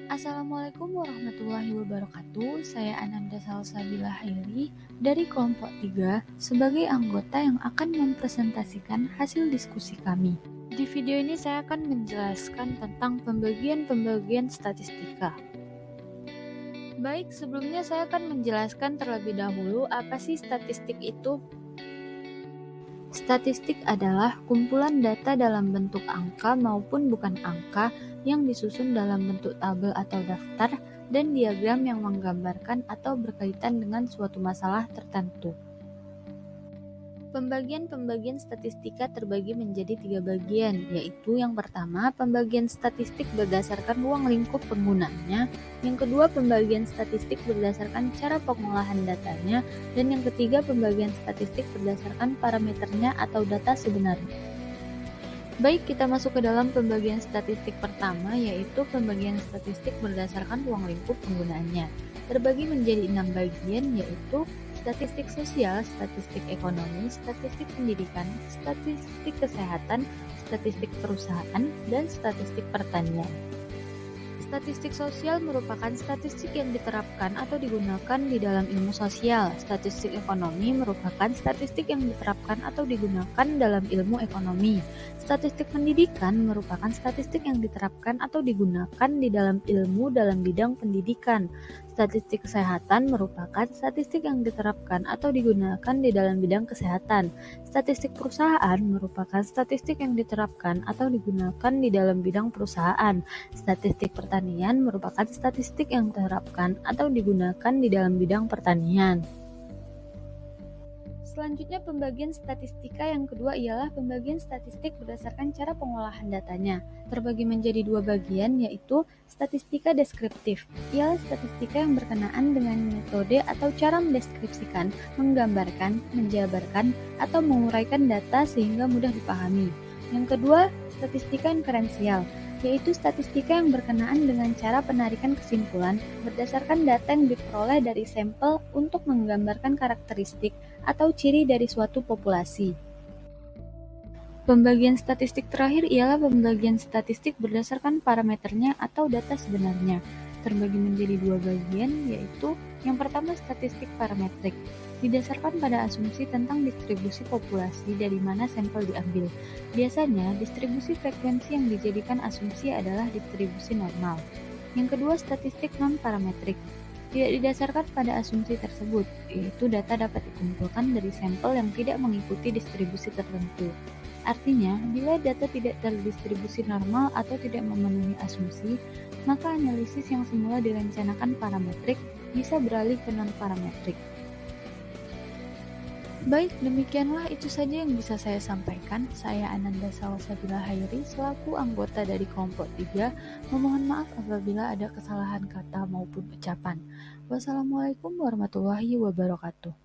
Assalamualaikum warahmatullahi wabarakatuh. Saya Ananda Salsabila Hairi dari kelompok 3 sebagai anggota yang akan mempresentasikan hasil diskusi kami. Di video ini saya akan menjelaskan tentang pembagian statistika. Baik, sebelumnya saya akan menjelaskan terlebih dahulu apa sih statistik itu. Statistik adalah kumpulan data dalam bentuk angka maupun bukan angka yang disusun dalam bentuk tabel atau daftar dan diagram yang menggambarkan atau berkaitan dengan suatu masalah tertentu. Pembagian statistika terbagi menjadi 3 bagian, yaitu yang pertama, pembagian statistik berdasarkan ruang lingkup penggunanya, yang kedua, pembagian statistik berdasarkan cara pengolahan datanya, dan yang ketiga, pembagian statistik berdasarkan parameternya atau data sebenarnya. Baik, kita masuk ke dalam pembagian statistik pertama, yaitu pembagian statistik berdasarkan ruang lingkup penggunaannya. Terbagi menjadi 6 bagian, yaitu statistik sosial, statistik ekonomi, statistik pendidikan, statistik kesehatan, statistik perusahaan, dan statistik pertanian. Statistik sosial merupakan statistik yang diterapkan atau digunakan di dalam ilmu sosial. Statistik ekonomi merupakan statistik yang diterapkan atau digunakan dalam ilmu ekonomi. Statistik pendidikan merupakan statistik yang diterapkan atau digunakan di dalam ilmu dalam bidang pendidikan. Statistik kesehatan merupakan statistik yang diterapkan atau digunakan di dalam bidang kesehatan. Statistik perusahaan merupakan statistik yang diterapkan atau digunakan di dalam bidang perusahaan. Statistik pertanian merupakan statistik yang diterapkan atau digunakan di dalam bidang pertanian. Selanjutnya, pembagian statistika yang kedua ialah pembagian statistik berdasarkan cara pengolahan datanya. Terbagi menjadi 2 bagian, yaitu statistika deskriptif. Ialah statistika yang berkenaan dengan metode atau cara mendeskripsikan, menggambarkan, menjabarkan, atau menguraikan data sehingga mudah dipahami. Yang kedua, statistika inferensial, yaitu statistika yang berkenaan dengan cara penarikan kesimpulan berdasarkan data yang diperoleh dari sampel untuk menggambarkan karakteristik atau ciri dari suatu populasi. Pembagian statistik terakhir ialah pembagian statistik berdasarkan parameternya atau data sebenarnya. Terbagi menjadi 2 bagian, yaitu yang pertama statistik parametrik, didasarkan pada asumsi tentang distribusi populasi dari mana sampel diambil. Biasanya, distribusi frekuensi yang dijadikan asumsi adalah distribusi normal. Yang kedua, statistik non-parametrik, tidak didasarkan pada asumsi tersebut, yaitu data dapat dikumpulkan dari sampel yang tidak mengikuti distribusi tertentu. Artinya, bila data tidak terdistribusi normal atau tidak memenuhi asumsi, maka analisis yang semula direncanakan parametrik bisa beralih ke non-parametrik. Baik, demikianlah itu saja yang bisa saya sampaikan. Saya Ananda Salsabila Hairi selaku anggota dari kelompok 3. Memohon maaf apabila ada kesalahan kata maupun ucapan. Wassalamualaikum warahmatullahi wabarakatuh.